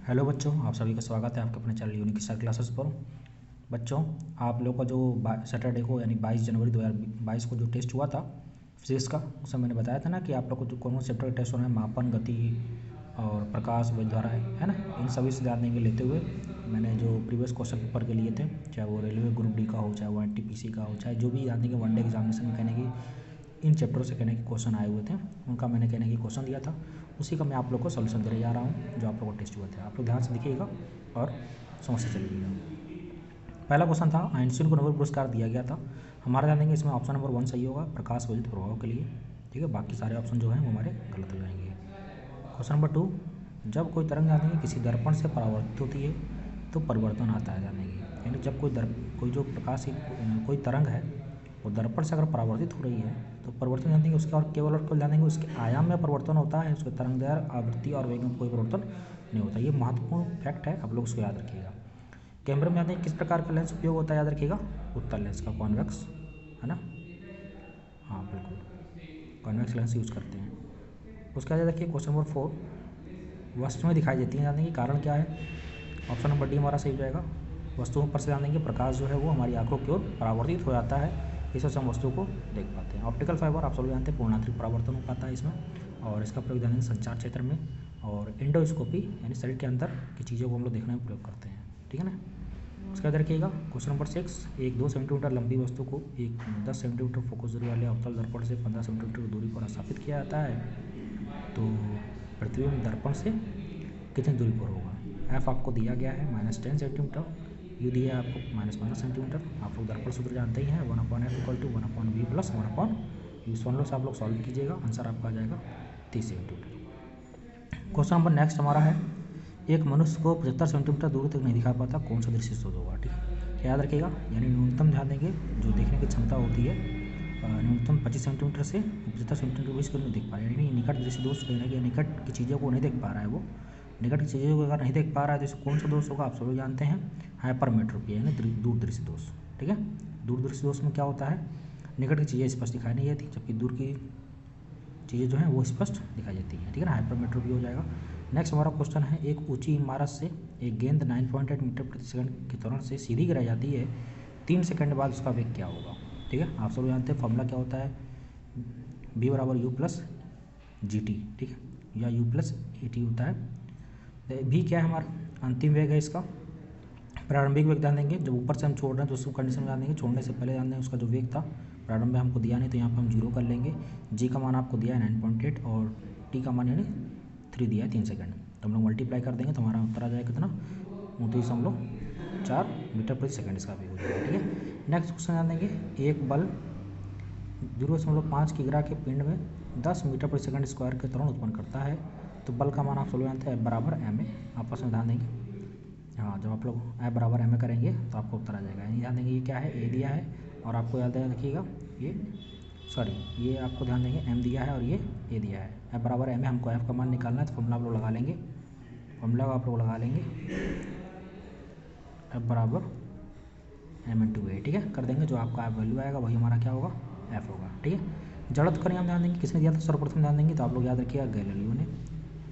Hello बच्चों, आप सभी का स्वागत है आपके अपने चैनल यूनिक स्टार क्लासेस पर। बच्चों, आप लोगों का जो सैटरडे को यानी 22 जनवरी 2022 को जो टेस्ट हुआ था फिजिक्स का, उसमें मैंने बताया था ना कि आप लोग को जो कौन से चैप्टर का टेस्ट होना है, मापन, गति और प्रकाश, वैधधारा है ना, इन सभी से ध्यान देंगे लेते हुए मैंने जो प्रीवियस क्वेश्चन पेपर के लिए थे, चाहे वो रेलवे ग्रुप डी का हो, चाहे वो NTPC का हो, चाहे जो भी ध्यान देंगे वनडे एग्जामिनेशन में कहने की इन चैप्टरों से कहने के क्वेश्चन आए हुए थे, उनका मैंने कहने की क्वेश्चन दिया था, उसी का मैं आप लोग को सोल्यूशन दे जा रहा हूँ जो आप लोग को टेस्ट हुए थे। आप लोग ध्यान से देखिएगा और समझते चलिएगा। पहला क्वेश्चन था, आइंस्टीन को नोबेल पुरस्कार दिया गया था। हमारा ध्यान देंगे इसमें ऑप्शन नंबर 1 सही होगा, प्रकाश वर्जित प्रभाव के लिए। ठीक है, बाकी सारे ऑप्शन जो हैं वो हमारे गलत हो जाएंगे। क्वेश्चन नंबर 2, जब कोई तरंग ध्यान देंगे किसी दर्पण से परावर्तित होती है तो परिवर्तन आता है ध्यान देंगे, यानी जब कोई जो प्रकाश की कोई तरंग है वो दर्पण से अगर परावर्तित हो रही है तो परिवर्तन ध्यान देंगे उसके, और केवल और केवल ध्यान देंगे उसके आयाम में परिवर्तन होता है, उसके तरंग दैर्घ्य, आवृत्ति और वेग में कोई परिवर्तन नहीं होता। ये महत्वपूर्ण फैक्ट है, आप लोग उसको याद रखिएगा। कैमरे में ध्यान देंगे किस प्रकार का लेंस उपयोग होता है, याद रखिएगा उत्तल लेंस का, कॉन्वेक्स है ना, हाँ बिल्कुल कॉन्वेक्स लेंस यूज करते हैं। उसके बाद याद रखिए क्वेश्चन नंबर 4, वस्तुएं दिखाई देती हैं ध्यान देंगे, कारण क्या है। ऑप्शन नंबर डी हमारा सही हो जाएगा। वस्तुओं पर से ध्यान देंगे प्रकाश जो है वो हमारी आंखों की ओर परावर्तित हो जाता है, इस वजह से हम वस्तु को देख पाते हैं। ऑप्टिकल फाइबर आप सब जानते हैं पूर्णांतरिक परावर्तन हो पाता है इसमें, और इसका प्रयोग ध्यान देंगे संचार क्षेत्र में, और एंडोस्कोपी यानी शरीर के अंदर की चीज़ों को हम लोग देखने में प्रयोग करते हैं। ठीक है ना। उसका याद रखिएगा क्वेश्चन नंबर 6, एक 2 सेंटीमीटर लंबी वस्तु को एक 10 सेंटीमीटर फोकस दूरी वाले अवतल दर्पण से 15 सेंटीमीटर दूरी पर स्थापित किया जाता है, तो प्रतिबिंब दर्पण से कितनी दूरी पर होगा। एफ आपको दिया गया है -10 सेंटीमीटर, यू दिया है आपको -15 सेंटीमीटर। आप लोग दर्पण सूत्र जानते ही हैं, 1/f = 1/v + 1/u। इस फॉर्मूले से आप लोग सॉल्व कीजिएगा, आंसर आपका आ जाएगा 30 सेंटीमीटर। क्वेश्चन नंबर नेक्स्ट हमारा है, एक मनुष्य को 75 सेंटीमीटर दूर तक नहीं दिखा पाता, कौन सा दृश्य स्रोत होगा। ठीक है, याद रखिएगा, यानी न्यूनतम ध्यान देंगे जो देखने की क्षमता होती है न्यूनतम 25 सेंटीमीटर से 75 सेंटीमीटर के बीच को नहीं देख पा रहा है, यानी निकट दृष्टि दोष कहने के निकट की चीज़ों को नहीं देख पा रहा है, वो निकट की चीज़ों को अगर नहीं देख पा रहा है तो इसे कौन सा दोष होगा, आप सभी जानते हैं हाइपरमेट्रोपी यानी दूर दृष्टि दोष। ठीक है, दूर दृष्टि दोष में क्या होता है, निकट की चीज़ें स्पष्ट दिखाई नहीं देती जबकि दूर की चीज़ें जो हैं वो स्पष्ट दिखाई देती हैं। ठीक है ना, हाइपरमेट्रोपी हो जाएगा। नेक्स्ट हमारा क्वेश्चन है, एक ऊंची इमारत से एक गेंद 9.8 मीटर प्रति सेकंड की त्वरण से सीधी गिराई जाती है, 3 सेकंड बाद उसका वेग क्या होगा। ठीक है, आप सब जानते हैं फॉर्मूला क्या होता है, v = u + gt। ठीक है, या u + at होता है। v क्या है हमारा अंतिम वेग है, इसका प्रारंभिक वेग ध्यान देंगे जब ऊपर से हम छोड़ रहे हैं तो उस कंडीशन में ध्यान देंगे, छोड़ने से पहले ध्यान देंगे उसका जो वेग था प्रारंभ में हमको दिया नहीं तो यहाँ पर हम 0 कर लेंगे। g का मान आपको दिया है 9.8 और t का मान यानी 3 दिया है 3 सेकंड, तो हम लोग मल्टीप्लाई कर देंगे तो हमारा उत्तर आ जाएगा कितना 29.4 मीटर प्रति सेकंड इसका वेग हो जाएगा। ठीक है, नेक्स्ट क्वेश्चन ध्यान देंगे, एक बल 0.5 किग्रा के पिंड में 10 मीटर प्रति सेकंड स्क्वायर के त्वरण उत्पन्न करता है, तो बल का मान आप सब जानते हैं F = ma। आपस में ध्यान देंगे, हाँ जब आप लोग F = ma करेंगे तो आपको उत्तर आ जाएगा। यानी ध्यान देंगे ये क्या है, a दिया है, और आपको याद रखिएगा ये आपको ध्यान देंगे m दिया है और ये a दिया है। F = ma, हमको f का मान निकालना है तो फॉर्मूला आप लोग लगा लेंगे, फॉर्मूला आप लोग लगा लेंगे F = m × a। ठीक है, कर देंगे, जो आपका वैल्यू आएगा वही हमारा क्या होगा, f होगा। ठीक है, जड़त्व का नियम ध्यान देंगे किसने दिया था, सर्वप्रथम ध्यान देंगे तो आप लोग याद रखिएगा गैलीलियो ने।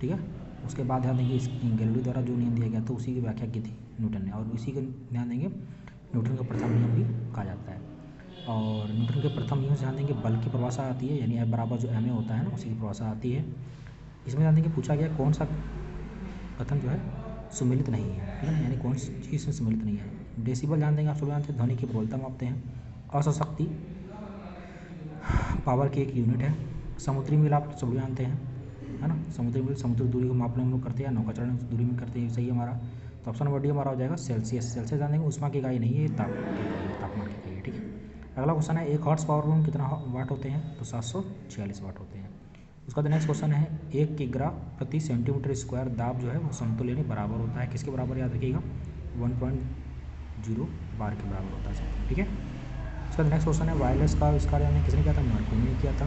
ठीक है, उसके बाद ध्यान देंगे इस गैलीलियो द्वारा जो नियम दिया गया था उसी की व्याख्या की थी न्यूटन ने, और इसी का ध्यान देंगे न्यूटन का प्रथम नियम भी कहा जाता है। और न्यूटन के प्रथम नियम से ध्यान देंगे बल की परिभाषा आती है, यानी F = जो ma होता है ना उसी की परिभाषा आती है। इसमें ध्यान देंगे पूछा गया कौन सा कथन जो है सुमिलित नहीं है। ठीक है, यानी कौन सी चीज़ सुमिलित नहीं है। डेसिबल ध्यान देंगे आप सब जानते हैं ध्वनि की प्रबलता मापते हैं। असशक्ति पावर की एक यूनिट है। समुद्री मील आप सब जानते हैं, है ना, समुद्री मील समुद्री दूरी को मापने हम लोग करते हैं, नौकाचरण दूरी में करते हैं, सही है हमारा। तो ऑप्शन नंबर डी हमारा हो जाएगा सेल्सियस। सेल्सियस ध्यान देंगे उष्मा की इकाई नहीं है, तापमान की इकाई है। ठीक है, अगला क्वेश्चन है, एक हॉर्स पावर में कितना वाट होते हैं, तो 746 वाट होते हैं। उसका बाद नेक्स्ट क्वेश्चन है, 1 किग्रा प्रति सेंटीमीटर स्क्वायर दाब जो है वो समतुल्य यानी बराबर होता है, किसके बराबर याद रखिएगा 1.0 बार के बराबर होता है। ठीक है, उसका नेक्स्ट क्वेश्चन है, वायरलेस का आविष्कार यानी किसने किया था, मार्कोनी ने किया था।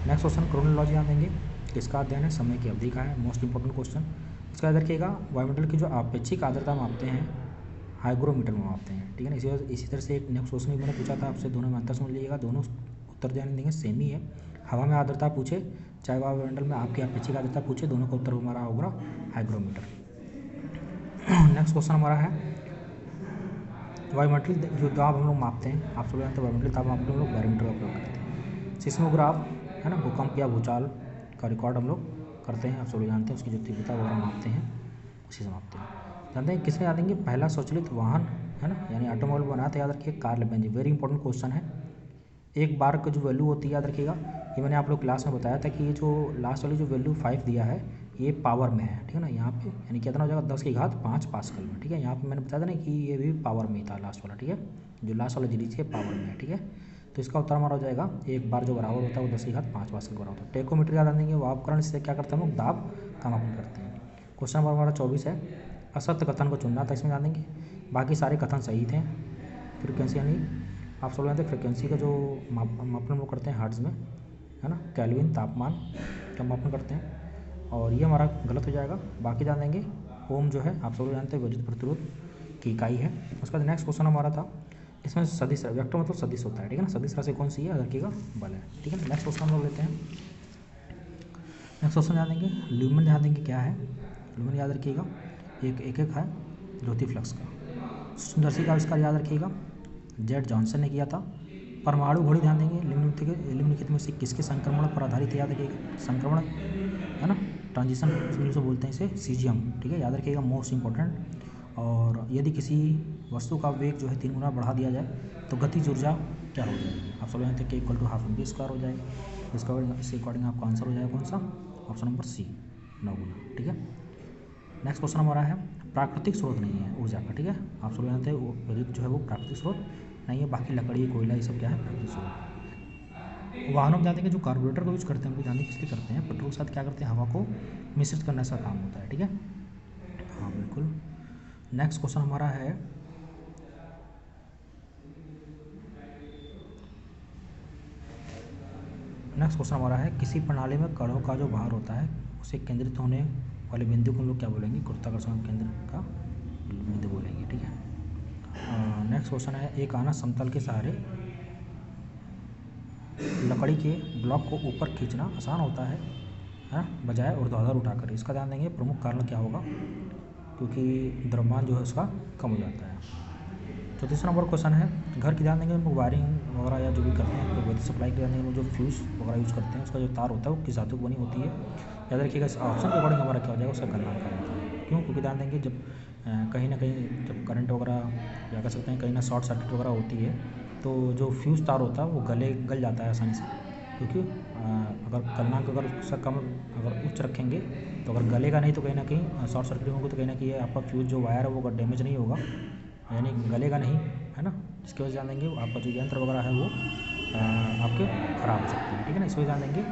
नेक्स्ट क्वेश्चन क्रोनोलॉजी ध्यान देंगे किसका अध्ययन है, समय की अवधि का है, मोस्ट इंपॉर्टेंट क्वेश्चन। इसका याद रखिएगा वायुमंडल की जो अपेक्षिक आर्द्रता मापते हैं हाइग्रोमीटर में मापते हैं। ठीक है ना, इसी तरह से एक नेक्स्ट क्वेश्चन भी मैंने पूछा था आपसे, दोनों में अंतर समझ लीजिएगा, दोनों उत्तर ध्यान देंगे सेम ही है। हवा में आर्द्रता पूछे चाहे वायुमंडल में आपकी अपेक्षिक आर्द्रता पूछे, दोनों का उत्तर हमारा होगा हाइग्रोमीटर। नेक्स्ट क्वेश्चन हमारा है वायुमंडलीय जो दाब हम लोग मापते हैं, आप सब जानते हैं वायुमंडलीय दाब मापने हम लोग बैरोमीटर का उपयोग करते हैं। सिस्मोग्राफ है ना, भूकंप या भूचाल का रिकॉर्ड हम लोग करते हैं, आप सब लोग जानते हैं, उसकी जो तीव्रता वगैरह मापते हैं, उसी से मापते हैं। जानते हैं किसमें याद देंगे, पहला स्वचालित वाहन है ना, यानी ऑटोमोबाइल बनाया था, याद रखिए Karl Benz. Very important question है। एक बार का जो वैल्यू होती है याद रखिएगा, ये मैंने आप लोग क्लास में बताया था कि ये जो लास्ट वाली जो वैल्यू 5 दिया है ये पावर में है, ठीक है ना, यहाँ पे यानी कितना हो जाएगा 10 की घात 5 पास्कल में, ठीक है। यहाँ पे मैंने बताया था ना कि ये भी पावर में था लास्ट वाला, ठीक है, जो लास्ट वाला जीडी है पावर में है, ठीक है। तो इसका उत्तर हमारा हो जाएगा एक बार जो बराबर होता है वो 10 की घात 5 पास्कल बराबर होता है। टेकोमीटर याद देंगे, वो उपकरण इससे क्या करते हैं हम लोग दाब का मापन करते हैं। क्वेश्चन नंबर हमारा 24 है, असत्य कथन को चुनना था, इसमें जान देंगे बाकी सारे कथन सही थे। फ्रिक्वेंसी यानी आप सब जानते हैं फ्रिक्वेंसी का जो मापन हम लोग करते हैं हर्ट्ज में, है ना, केल्विन तापमान का मापन करते हैं, और ये हमारा गलत हो जाएगा। बाकी जान देंगे ओम जो है आप सब जानते हैं विद्युत प्रतिरोध की इकाई है। उसके बाद नेक्स्ट क्वेश्चन हमारा था, इसमें सदिश वेक्टर मतलब सदिश होता है, ठीक है ना, सदिश राशि कौन सी है, रखिएगा बल है, ठीक है ना। नेक्स्ट क्वेश्चन हम लोग लेते हैं। नेक्स्ट क्वेश्चन ध्यान देंगे, ल्यूमेन ध्यान देंगे क्या है, ल्यूमेन याद रखिएगा एक है ज्योति फ्लक्स का। सूक्ष्मदर्शी का आविष्कार याद रखिएगा जेड जॉनसन ने किया था। परमाणु घड़ी ध्यान देंगे निम्नलिखित में से किसके संक्रमण पर आधारित है, याद रखिएगा संक्रमण है ना, ट्रांजिशन इंग्लिश में बोलते हैं इसे, सीजियम, ठीक है, याद रखिएगा मोस्ट इंपॉर्टेंट। और यदि किसी वस्तु का वेग जो है 3 गुना बढ़ा दिया जाए तो गतिज ऊर्जा क्या हो जाएगी, आप सब जानते हैं कि equal to half m square हो जाएगी। इसके अकॉर्डिंग आपका आंसर हो जाएगा कौन सा, ऑप्शन नंबर सी 9 गुना, ठीक है। नेक्स्ट क्वेश्चन हमारा है प्राकृतिक स्रोत नहीं है ऊर्जा का, ठीक है, आप सब जानते हैं विद्युत जो है वो प्राकृतिक स्रोत नहीं है, बाकी लकड़ी कोयला ये सब क्या है प्राकृतिक स्रोत। वाहनों में जानते हैं कि जो कार्बोरेटर को यूज करते हैं उनको जानते हैं किस लिए करते हैं, पेट्रोल के साथ क्या करते हैं हवा को मिश्रित करने का काम होता है, ठीक है, हाँ बिल्कुल। नेक्स्ट क्वेश्चन हमारा है किसी प्रणाली में कणों का जो भार होता है उसे केंद्रित होने वाले बिंदु को हम लोग क्या बोलेंगे, गुरुत्वाकर्षण केंद्र का बिंदु बोलेंगे, ठीक है। नेक्स्ट क्वेश्चन है, एक आना समतल के सहारे लकड़ी के ब्लॉक को ऊपर खींचना आसान होता है ना, बजाय ऊर्ध्वाधर उठाकर। इसका ध्यान देंगे प्रमुख कारण क्या होगा, क्योंकि द्रव्यमान जो है उसका कम हो जाता है। तो तीसरा नंबर क्वेश्चन है, घर की ध्यान देंगे हम लोग वायरिंग वगैरह या जो भी करते हैं तो विद्युत सप्लाई के ध्यान देंगे जो फ्यूज़ वगैरह यूज़ करते हैं उसका जो तार होता है वो किस धातु की बनी होती है, याद रखिएगा इस ऑप्शन के अकॉर्डिंग हमारा क्या हो जाएगा उसका गलनांक का होता है। क्यों, क्योंकि ध्यान देंगे जब कहीं ना कहीं जब करंट वगैरह या कह सकते हैं कहीं ना शॉर्ट सर्किट वगैरह होती है तो जो फ्यूज़ तार होता है वो गल जाता है आसानी से, क्योंकि अगर गलनांक अगर उसका कम अगर उच्च रखेंगे तो अगर गलेगा नहीं तो कहीं ना कहीं शॉर्ट सर्किट होगा, तो कहीं ना कहीं आपका फ्यूज़ जो वायर है वो अगर डैमेज नहीं होगा यानी गलेगा नहीं, है ना, इसकी वजह से जान देंगे आपका जो यंत्र वगैरह है वो आपके ख़राब हो सकते हैं, ठीक है ना। इस वजह जान देंगे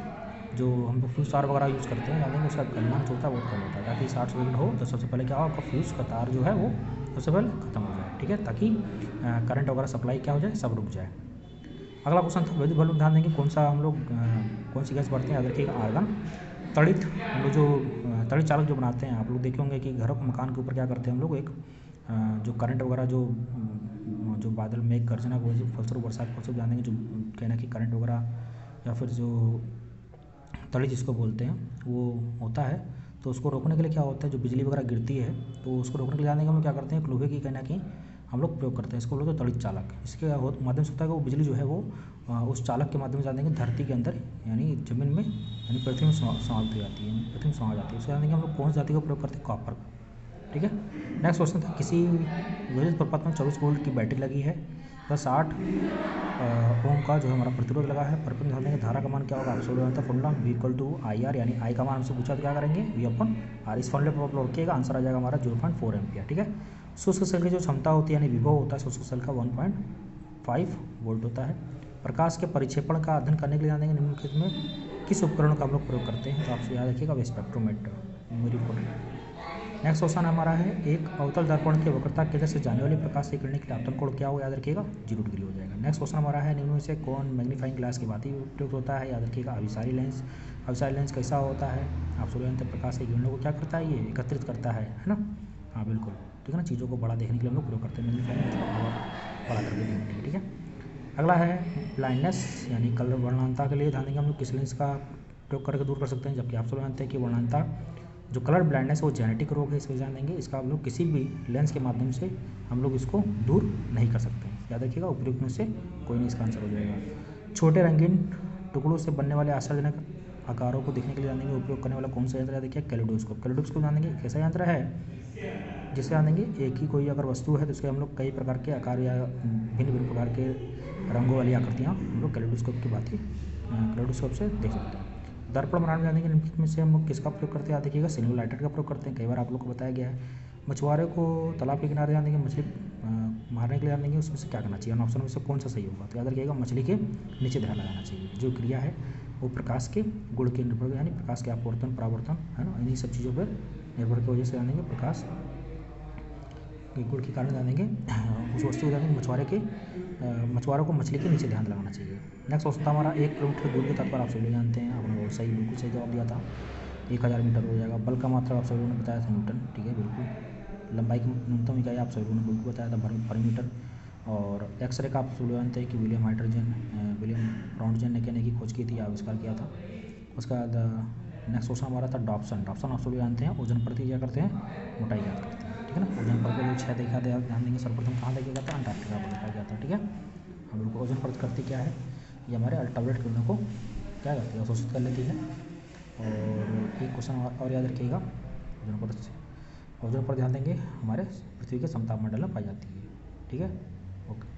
जो हम लोग फ्यूज़ तार वगैरह यूज़ करते हैं जान देंगे उसका गलनांक जो होता है बहुत कम होता है, ताकि 60 सेकंड हो तो सबसे पहले क्या हो आपका फ्यूज़ का तार जो है वो सबसे पहले ख़त्म हो जाए, ठीक है, ताकि करंट वगैरह सप्लाई क्या हो जाए सब रुक जाए। अगला क्वेश्चन था विद्युत बल्ब, ध्यान देंगे कौन सा हम लोग कौन सी गैस बढ़ते हैं, याद रखिएगा आर्गन। तड़ित हम लोग जो तड़ित चालक जो बनाते हैं आप लोग देखे होंगे कि घरों के मकान के ऊपर क्या करते हैं हम लोग एक जो करंट वगैरह जो बादल मेघ गर्जना को फलस्वरूप बरसात फलस्वरूप जानेंगे जो कहना कि करंट वगैरह या फिर जो तड़ी जिसको बोलते हैं वो होता है, तो उसको रोकने के लिए क्या होता है जो बिजली वगैरह गिरती है तो उसको रोकने के लिए जाने के हम क्या करते हैं लोहे की कहना कि हम लोग प्रयोग करते हैं, इसको बोलते हैं तड़ित चालक। इसके माध्यम से होता है कि वो बिजली जो है वो उस चालक के माध्यम से जानेंगे धरती के अंदर यानी जमीन में यानी पृथ्वी में समाप्त हो जाती है, पृथ्वी में समा जाती है। उसको जानेंगे हम लोग कौन सी जाति का प्रयोग करते हैं, कॉपर का, ठीक है। नेक्स्ट क्वेश्चन था किसी विद्युत प्रपात में 24 वोल्ट की बैटरी लगी है प्लस 8 ओम का जो है हमारा प्रतिरोध लगा है, परिपथ ध्यान देंगे धारा का मान क्या होगा, आप सब जानते हैं formula V equal to IR यानी I का मान हमसे पूछा तो क्या करेंगे V अपन R, इस फॉर्मूले पर आप रखिएगा आंसर आ जाएगा हमारा 0.4 एम्पियर, ठीक है। शुष्क सेल की जो क्षमता होती है यानी विभव होता है शुष्क सेल का 1.5 वोल्ट होता है। प्रकाश के परिक्षेपण का अध्ययन करने के लिए जानेंगे निम्नलिखित में किस उपकरण का हम लोग प्रयोग करते हैं, तो आपसे याद रखिएगा spectrometer, very important. Next question हमारा है एक अवतल दर्पण की वक्रता केंद्र से जाने वाली प्रकाश से किरणें के लिए आपतन कोण क्या हो, याद रखिएगा 0 डिग्री हो जाएगा। नेक्स्ट क्वेश्चन हमारा है निम्न में से कौन मैग्नीफाइंग ग्लास की भांति उपयोग होता है, याद रखिएगा अभिसारी लेंस। अभिसारी लेंस कैसा होता है, आप सूर्य प्रकाश की किरणों को क्या करता है ये एकत्रित करता है ना, हाँ बिल्कुल, ठीक है ना, चीज़ों को बड़ा देखने के लिए हम लोग प्रयोग करते हैं मैग्नीफाइंग मतलब बड़ा करके देखने के लिए, ठीक है। अगला है ब्लाइंडनेस यानी कलर वर्णनता के लिए ध्यान देंगे हम लोग किस लेंस का प्रयोग करके दूर कर सकते हैं, जबकि आप सब जानते हैं कि वर्णनता जो कलर ब्लाइंडनेस है वो जेनेटिक रोग है, इसको जान देंगे। इसका हम लोग किसी भी लेंस के माध्यम से हम लोग इसको दूर नहीं कर सकते हैं। याद रखिएगा, उपयुक्त में से कोई नहीं इसका आंसर हो जाएगा। छोटे रंगीन टुकड़ों से बनने वाले आश्चर्यजनक आकारों को देखने के लिए जानेंगे उपयोग करने वाला कौन सा यंत्र है। देखिए कैलेडोस्कोप। कैलेडोस्कोप जानेंगे एक ऐसा यंत्र है जिसे जानेंगे एक ही कोई अगर वस्तु है तो उसके हम लोग कई प्रकार के आकार या भिन्न भिन्न प्रकार के रंगों वाली आकृतियाँ हम लोग कैलेडोस्कोप की बात ही कैलेडोस्कोप से देख सकते हैं। दर्पण बनाने में जानेंगे निम्नलिखित में से हम लोग किसका प्रयोग करते हैं। देखिएगा सिल्वर लाइटर का प्रयोग करते हैं, कई बार आप लोग को बताया गया है। मछुआरे को तालाब के किनारे जानेंगे मछली मारने के लिए जानेंगे, उसमें से क्या करना चाहिए, ऑप्शन में से कौन सा सही होगा। तो याद रखिएगा मछली के नीचे ध्यान लगाना चाहिए। जो क्रिया है वो प्रकाश के गुण के निर्भर, यानी प्रकाश के अपवर्तन परावर्तन है ना, इन्हीं सब चीज़ों पर निर्भर की वजह से जानेंगे प्रकाश के गुण के कारण जानेंगे उस वस्तु को जानेंगे मछुआरों को मछली के नीचे ध्यान लगाना चाहिए। नेक्स्ट क्वेश्चन था हमारा 1 किलोमीटर दूर के तट पर आप सभी लोग जानते हैं, आपने बहुत सही बिल्कुल सही जवाब दिया था। 1000 मीटर हो जाएगा। बल का मात्रा आप सभी लोगों ने बताया था न्यूटन, ठीक है बिल्कुल। लंबाई की न्यूनतम इकाई आप सभी लोगों ने बिल्कुल बताया था पर मीटर। और एक्सरे का आप सभी लोग जानते हैं कि विलियम रॉन्टगन ने की खोज की थी, आविष्कार किया था। उसके बाद नेक्स्ट क्वेश्चन हमारा था डॉप्सन। डॉप्सन आप सभी जानते हैं ओजन प्रति क्या करते हैं, मोटाई याद करते हैं, ठीक है ना। ओजन प्रति जो 6 देखा ध्यान देंगे, सर्वप्रथम कहाँ देखा गया था, अंटार्कटिका पर देखा गया था, ठीक है। हम बिल्कुल ओजन परत करती क्या है, ये हमारे अल्ट्रावायलेट किरणों को क्या करती है, अवशोषित कर लेती है। और एक क्वेश्चन और याद रखिएगा ओजोन परत से, ओजोन पर ध्यान देंगे हमारे पृथ्वी के समताप मंडल में पाई जाती है, ठीक है। ओके।